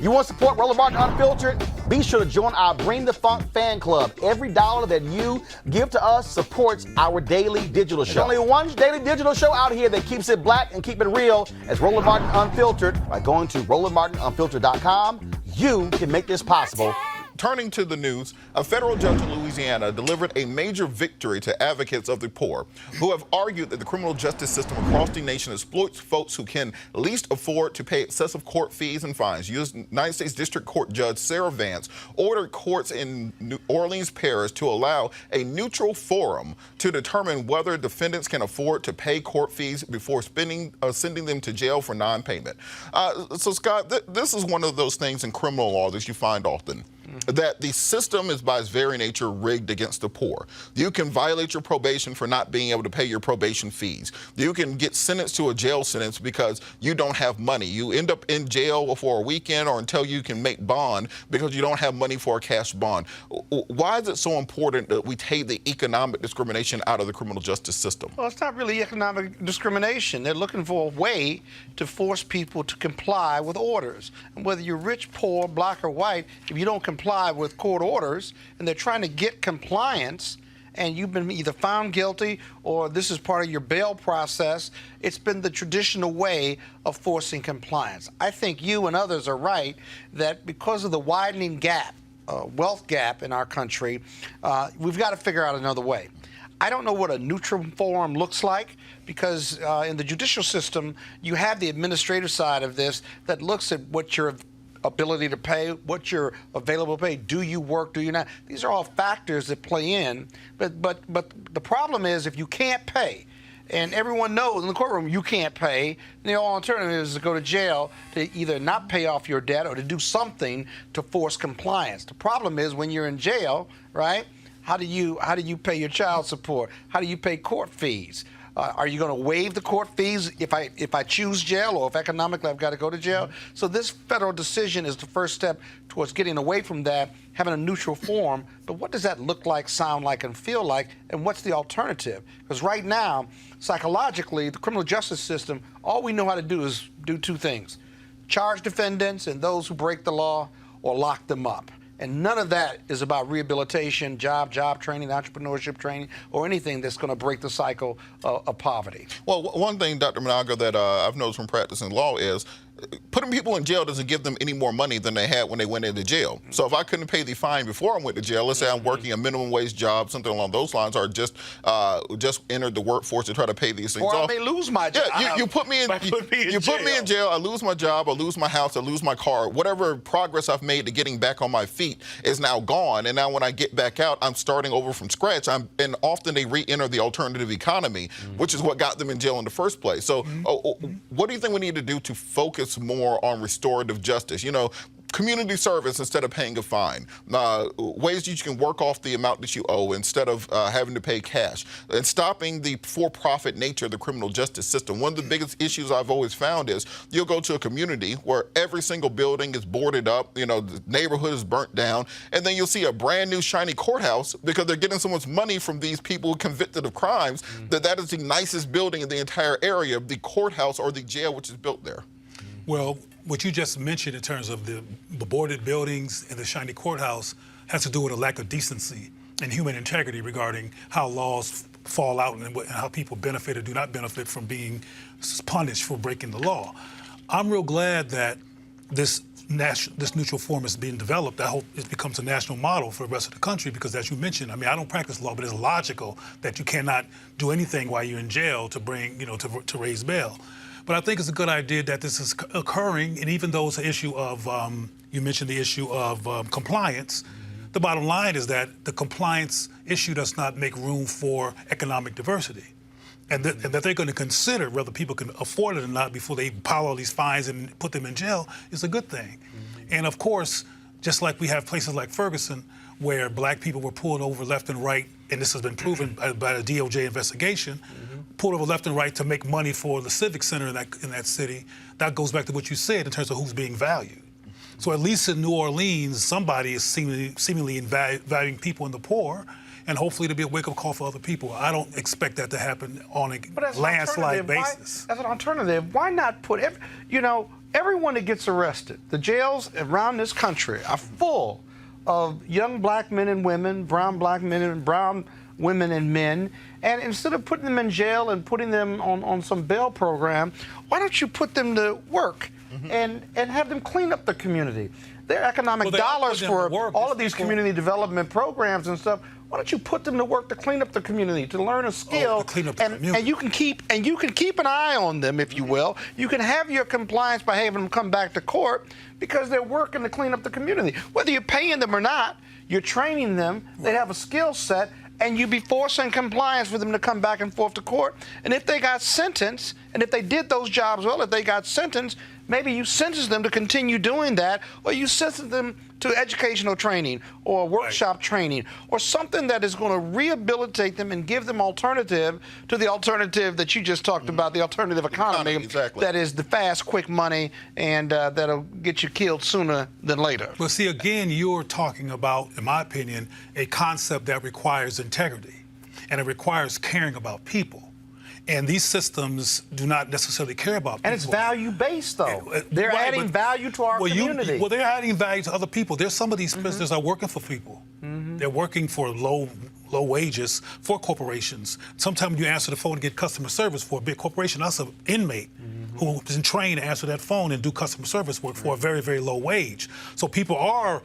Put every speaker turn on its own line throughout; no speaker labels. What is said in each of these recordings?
You want to support Roland Martin Unfiltered? Be sure to join our Bring the Funk fan club. Every dollar that you give to us supports our daily digital show. There's only one daily digital show out here that keeps it black and keep it real as Roland Martin Unfiltered. By going to RolandMartinUnfiltered.com, you can make this possible.
Turning to the news, a federal judge in Louisiana delivered a major victory to advocates of the poor who have argued that the criminal justice system across the nation exploits folks who can least afford to pay excessive court fees and fines. United States District Court Judge Sarah Vance ordered courts in Orleans Parish to allow a neutral forum to determine whether defendants can afford to pay court fees before sending them to jail for non-payment. So, Scott, this is one of those things in criminal law that you find often. That the system is by its very nature rigged against the poor. You can violate your probation for not being able to pay your probation fees. You can get sentenced to a jail sentence because you don't have money. You end up in jail for a weekend or until you can make bond because you don't have money for a cash bond. Why is it so important that we take the economic discrimination out of the criminal justice system?
Well, it's not really economic discrimination. They're looking for a way to force people to comply with orders. And whether you're rich, poor, black, or white, if you don't comply with court orders and they're trying to get compliance and you've been either found guilty or this is part of your bail process, it's been the traditional way of forcing compliance. I think you and others are right that because of the widening gap, wealth gap in our country, we've got to figure out another way. I don't know what a neutral forum looks like because in the judicial system, you have the administrative side of this that looks at what your ability to pay, what you're available to pay, do you work, do you not? These are all factors that play in, but the problem is if you can't pay, and everyone knows in the courtroom you can't pay, the only alternative is to go to jail to either not pay off your debt or to do something to force compliance. The problem is when you're in jail, right, how do you pay your child support? How do you pay court fees? Are you going to waive the court fees if I choose jail or if economically I've got to go to jail? So this federal decision is the first step towards getting away from that, having a neutral forum. But what does that look like, sound like, and feel like? And what's the alternative? Because right now, psychologically, the criminal justice system, all we know how to do is do two things: charge defendants and those who break the law or lock them up. And none of that is about rehabilitation, job training, entrepreneurship training, or anything that's going to break the cycle of poverty.
Well, one thing, Dr. Managa, that I've noticed from practicing law is putting people in jail doesn't give them any more money than they had when they went into jail. So if I couldn't pay the fine before I went to jail, let's say I'm working a minimum wage job, something along those lines, or just entered the workforce to try to pay these things
off. Or
off.
I may lose my job.
Yeah, you put me in jail, I lose my job, I lose my house, I lose my car. Whatever progress I've made to getting back on my feet is now gone. And now when I get back out, I'm starting over from scratch. And often they re-enter the alternative economy, which is what got them in jail in the first place. So what do you think we need to do to focus more on restorative justice? You know, community service instead of paying a fine, ways that you can work off the amount that you owe instead of having to pay cash, and stopping the for-profit nature of the criminal justice system. One of the biggest issues I've always found is you'll go to a community where every single building is boarded up, you know, the neighborhood is burnt down, and then you'll see a brand new shiny courthouse because they're getting so much money from these people convicted of crimes that is the nicest building in the entire area, the courthouse or the jail which is built there.
Well, what you just mentioned in terms of the boarded buildings and the shiny courthouse has to do with a lack of decency and human integrity regarding how laws fall out and how people benefit or do not benefit from being punished for breaking the law. I'm real glad that this neutral forum is being developed. I hope it becomes a national model for the rest of the country because, as you mentioned, I mean, I don't practice law, but it's logical that you cannot do anything while you're in jail to bring, you know, to raise bail. But I think it's a good idea that this is occurring, and even though it's an issue of, you mentioned the issue of compliance, the bottom line is that the compliance issue does not make room for economic diversity. And that they're going to consider whether people can afford it or not before they pile all these fines and put them in jail is a good thing. And of course, just like we have places like Ferguson, where black people were pulled over left and right, and this has been proven by the DOJ investigation, pulled over left and right to make money for the civic center in that city. That goes back to what you said in terms of who's being valued. So at least in New Orleans, somebody is seemingly valuing people in the poor, and hopefully it'll be a wake-up call for other people. I don't expect that to happen on a
But
landslide basis.
As an alternative, why not put, everyone that gets arrested, the jails around this country are full of young black men and women, brown black men and brown women and men, and instead of putting them in jail and putting them on some bail program, why don't you put them to work and have them clean up the community? Their economic dollars for all of these community development programs and stuff. Why don't you put them to work to clean up the community, to learn a skill, and you can keep an eye on them, if you will. You can have your compliance by having them come back to court because they're working to clean up the community. Whether you're paying them or not, you're training them. They have a skill set, and you be forcing compliance for them to come back and forth to court. And if they got sentenced, and if they did those jobs well, if they got sentenced, maybe you sentence them to continue doing that, or you sentence them to educational training or workshop training or something that is going to rehabilitate them and give them alternative to the alternative that you just talked about, the alternative economy that is the fast, quick money and that'll get you killed sooner than later.
Well, see, again, you're talking about, in my opinion, a concept that requires integrity and it requires caring about people. And these systems do not necessarily care about people.
And it's value-based, though. They're adding value to our community.
Well, they're adding value to other people. There's some of these prisoners are working for people. They're working for low wages for corporations. Sometimes you answer the phone to get customer service for a big corporation. That's an inmate who's been trained to answer that phone and do customer service work for a very, very low wage. So people are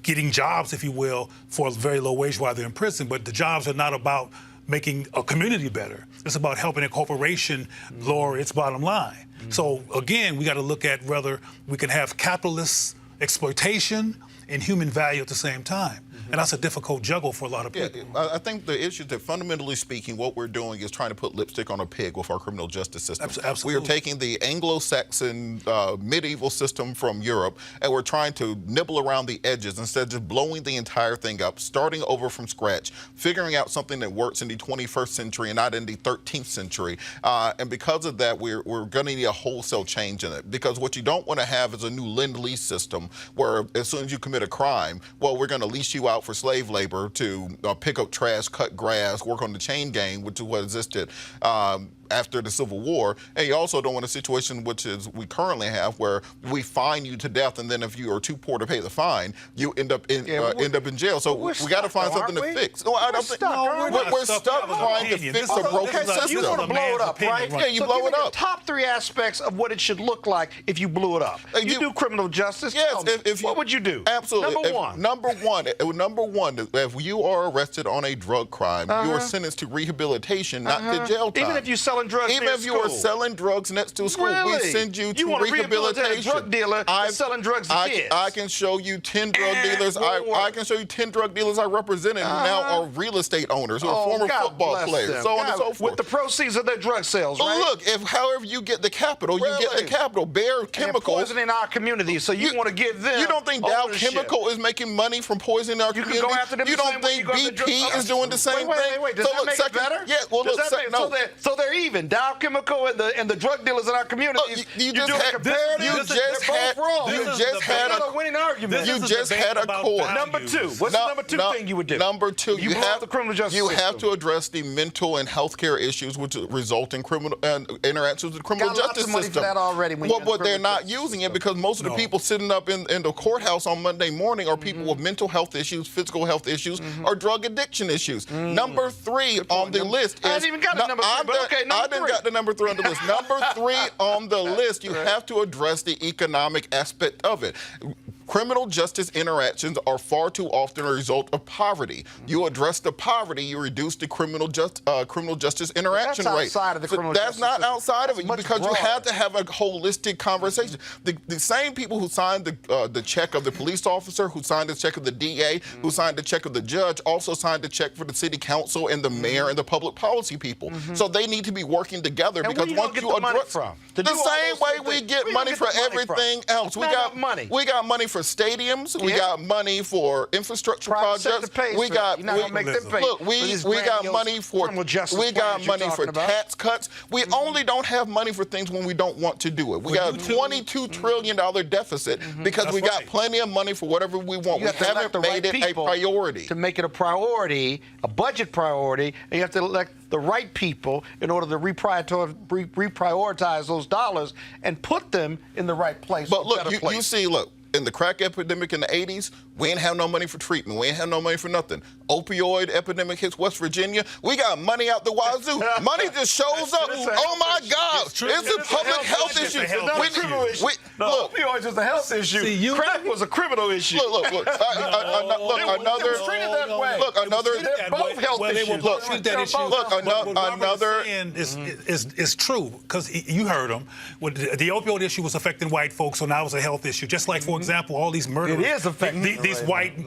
getting jobs, if you will, for a very low wage while they're in prison, but the jobs are not about making a community better. It's about helping a corporation lower its bottom line. So again, we got to look at whether we can have capitalist exploitation and human value at the same time. And that's a difficult juggle for a lot of people.
Yeah, I think the issue that fundamentally speaking, what we're doing is trying to put lipstick on a pig with our criminal justice system.
Absolutely.
We are taking the Anglo-Saxon medieval system from Europe and we're trying to nibble around the edges instead of just blowing the entire thing up, starting over from scratch, figuring out something that works in the 21st century and not in the 13th century. And because of that, we're going to need a wholesale change in it. Because what you don't want to have is a new lend-lease system where as soon as you commit a crime, well, we're going to lease you out for slave labor to pick up trash, cut grass, work on the chain gang, which is what existed after the Civil War. And you also don't want a situation which is we currently have where we fine you to death, and then if you are too poor to pay the fine, you end up in jail. So we got to find something to fix. No, I don't think we're stuck trying to fix a broken system.
You want to blow it up, right?
Yeah, you blow it up.
Top three aspects of what it should look like if you blew it up. You do criminal justice.
Yes.
What would you do?
Absolutely.
Number one,
if you are arrested on a drug crime, you are sentenced to rehabilitation, not to jail time.
Even if you're selling drugs
Even if you are selling drugs next to school, we send you to rehabilitation.
A drug dealer selling drugs to kids.
I can show you 10 drug dealers. I can show you 10 drug dealers I represented who now are real estate owners, who are former football players, so on and so forth.
With the proceeds of their drug sales, right?
Look, however you get the capital, you get the capital. Bayer Chemical
poisoning our community, so you want to give them.
You don't think Dow Chemical is making money from poisoning our community?
Can go after them.
You don't think BP is doing the same thing?
Wait. Does that make it better?
Yeah. Well, look.
So they're even. Dow Chemical and the drug dealers in our communities.
You just had
a winning argument.
You just had a court.
Number two. What's the number two thing you would do?
Number two, you have
the criminal justice
you
system.
have to address the mental and health care issues which result in criminal interactions with the criminal justice
system.
system.
For that already.
But they're not using it because most of the people sitting up in the courthouse on Monday morning are people with mental health issues, physical health issues, or drug addiction issues. Number three on the list is.
I haven't even got the number three, but okay,
I didn't got the number three on the list. Number three on the list, you have to address the economic aspect of it. Criminal justice interactions are far too often a result of poverty. You address the poverty, you reduce the criminal justice interaction rate.
That's outside of the criminal justice
system. That's not outside of it because
broader.
You have to have a holistic conversation. The same people who signed the check of the police officer, who signed the check of the DA, who signed the check of the judge, also signed the check for the city council and the mayor and the public policy people. So they need to be working together because once you address
the
same way we get money for everything else. We got money for stadiums. We got money for infrastructure projects. We got
You're not gonna make them pay.
look. We got money for tax cuts. We only don't have money for things when we don't want to do it. We got a $22 trillion deficit because we got plenty of money for whatever we want. We haven't made it a priority.
To make it a priority, a budget priority, and you have to elect the right people in order to reprioritize those dollars and put them in the right place.
But look, you see, in the crack epidemic in the 80s, we ain't have no money for treatment. We ain't have no money for nothing. Opioid epidemic hits West Virginia. We got money out the wazoo. Money just shows up. Oh, my God. It's a public health issue.
Look, opioids is a health issue. Crack was a criminal issue.
Look. Another.
They're both health issues.
Another is true, because you heard him. The opioid issue was affecting white folks, so now it's a health issue. Just like, for example, all these murderers.
It is affecting
these white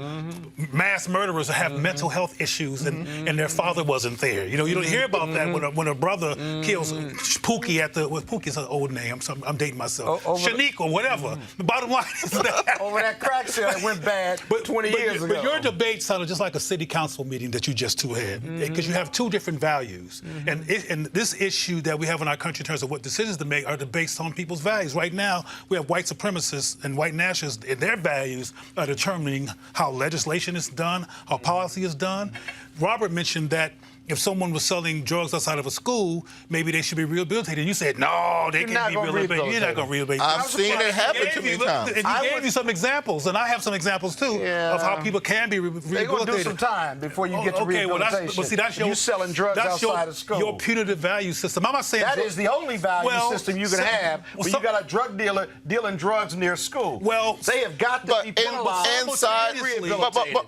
mass murderers have mental health issues, and their father wasn't there. You don't hear about that when a brother kills Pookie Pookie's an old name, so I'm dating myself. Shanique or whatever. The bottom line is that
over that crack sale that went bad 20 years ago.
But your debate sounded just like a city council meeting that you just two had, because you have two different values, and this issue that we have in our country in terms of what decisions to make are based on people's values. Right now, we have white supremacists and white nationalists, and their values are determining how legislation is done, how policy is done. Robert mentioned that if someone was selling drugs outside of a school, maybe they should be rehabilitated. And you said, no, they can't be rehabilitated. You're not going to rehabilitate.
I've seen it happen to me times.
And he gave you some examples, and I have some examples too of how people can be rehabilitated.
They're going to do some time before you get to rehabilitation.
That's your,
you selling drugs outside of school.
Your punitive value system. I'm not saying
that is the only value system you can have when you got a drug dealer dealing drugs near school.
Well,
they have got to be penalized.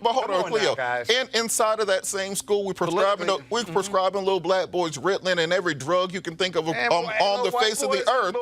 But hold on, Cleo. Inside of that same school, we prescribing little black boys Ritalin and every drug you can think of on the face of the earth,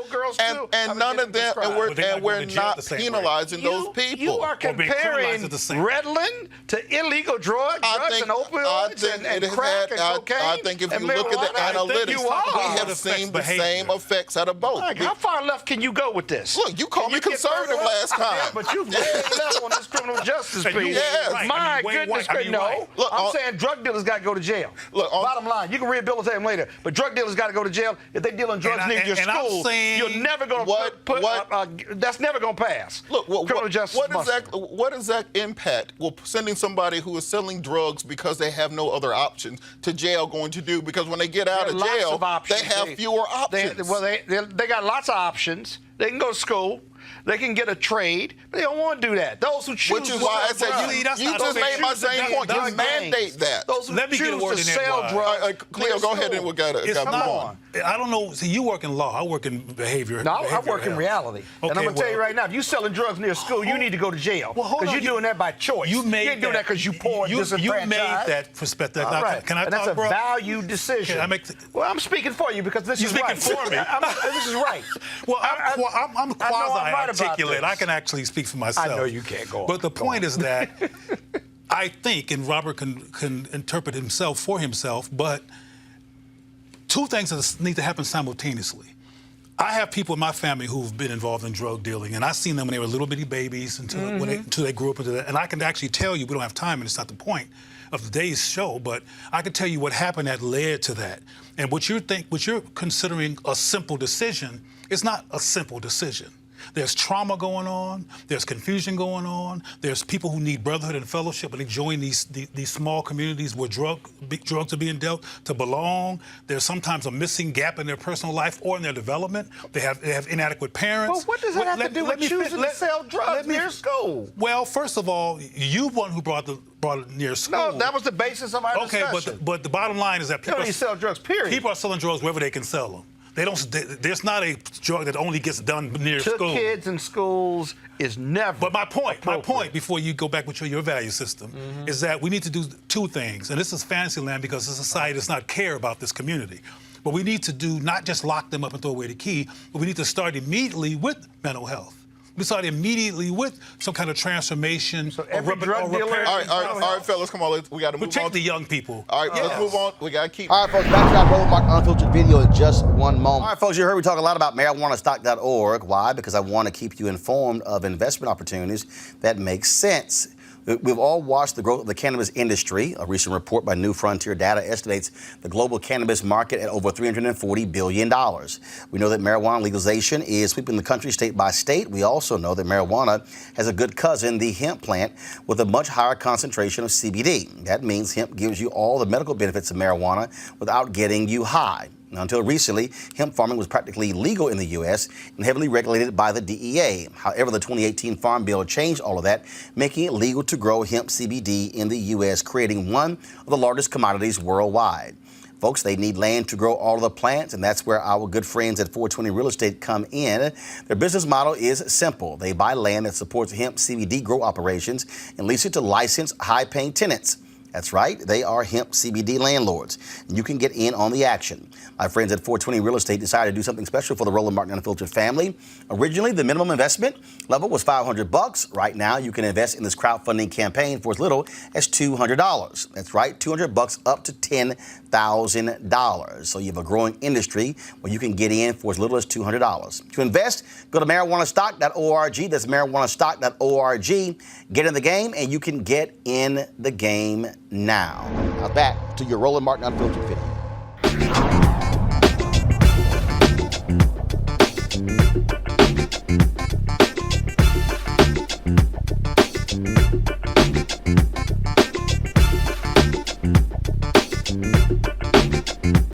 and none of them, and we're not penalizing those people.
You are comparing Ritalin to illegal drugs and opioids and crack and cocaine.
I think if you look at the analytics, we have seen the same effects out of both.
How far left can you go with this?
Look, you called me conservative last time.
Yeah, but you've way left on this criminal justice piece. My goodness, no. I'm saying drug dealers got to go to jail.
Look,
bottom line, you can rehabilitate them later, but drug dealers got to go to jail. If they dealing drugs near your school, you're never going to that's never going to pass.
Look,
criminal justice.
What is that impact? Well, sending somebody who is selling drugs because they have no other options to jail going to do? Because when they get out of jail, they have fewer options.
They got lots of options. They can go to school. They can get a trade, but they don't want to do that. Those who choose,
which is why I said you just made my same point. You mandate that.
Those who choose to sell drugs.
Cleo, go ahead and we got to move on.
I don't know. See, you work in law. I work in behavior.
No, I work in reality. And I'm going to tell you right now, if you're selling drugs near school, you need to go to jail. Because you're doing that by choice. You ain't doing that because you poor and disenfranchised.
You made that perspective. Can I talk,
that's a value decision. Well, I'm speaking for you because this is right.
You're speaking for me.
This is right.
Well, I'm quasi-articulate. I can actually speak for myself.
I know you can't go on.
But the point is that I think, and Robert can interpret himself for himself, but two things need to happen simultaneously. I have people in my family who've been involved in drug dealing, and I've seen them when they were little bitty babies until they grew up into that. And I can actually tell you, we don't have time, and it's not the point of today's show, but I can tell you what happened that led to that. And what you're considering a simple decision, it's not a simple decision. There's trauma going on. There's confusion going on. There's people who need brotherhood and fellowship, and they join these small communities where drugs are being dealt to belong. There's sometimes a missing gap in their personal life or in their development. They have inadequate parents.
Well, what does that have to do with choosing to sell drugs near school?
Well, first of all, you one who brought it near school.
No, that was the basis of our discussion.
Okay, but the bottom line is that people
sell drugs. Period.
People are selling drugs wherever they can sell them. There's not a drug that only gets done near school.
Kids in schools is never.
But my point, before you go back with your value system, is that we need to do two things. And this is fantasy land because the society does not care about this community. But we need to do not just lock them up and throw away the key, but we need to start immediately with mental health. We started immediately with some kind of transformation.
So every drug dealer.
All right, fellas, come on. We got to move on.
Protect the young people.
All right, let's move on. We got to keep.
All right, folks, back to our Roland Martin Unfiltered video in just one moment. All right, folks, you heard we talk a lot about marijuanastock.org. Why? Because I want to keep you informed of investment opportunities that make sense. We've all watched the growth of the cannabis industry. A recent report by New Frontier Data estimates the global cannabis market at over $340 billion. We know that marijuana legalization is sweeping the country state by state. We also know that marijuana has a good cousin, the hemp plant, with a much higher concentration of CBD. That means hemp gives you all the medical benefits of marijuana without getting you high. Now, until recently, hemp farming was practically legal in the U.S. and heavily regulated by the DEA. However, the 2018 Farm Bill changed all of that, making it legal to grow hemp CBD in the U.S., creating one of the largest commodities worldwide. Folks, they need land to grow all of the plants, and that's where our good friends at 420 Real Estate come in. Their business model is simple. They buy land that supports hemp CBD grow operations and lease it to licensed, high-paying tenants. That's right, they are hemp CBD landlords. You can get in on the action. My friends at 420 Real Estate decided to do something special for the Roland Martin Unfiltered family. Originally, the minimum investment level was $500. Right now, you can invest in this crowdfunding campaign for as little as $200. That's right, $200 up to $10,000. So you have a growing industry where you can get in for as little as $200. To invest, go to marijuanastock.org. That's marijuanastock.org. Get in the game, and you can get in the game now. Now back to your Roland Martin Unfiltered video.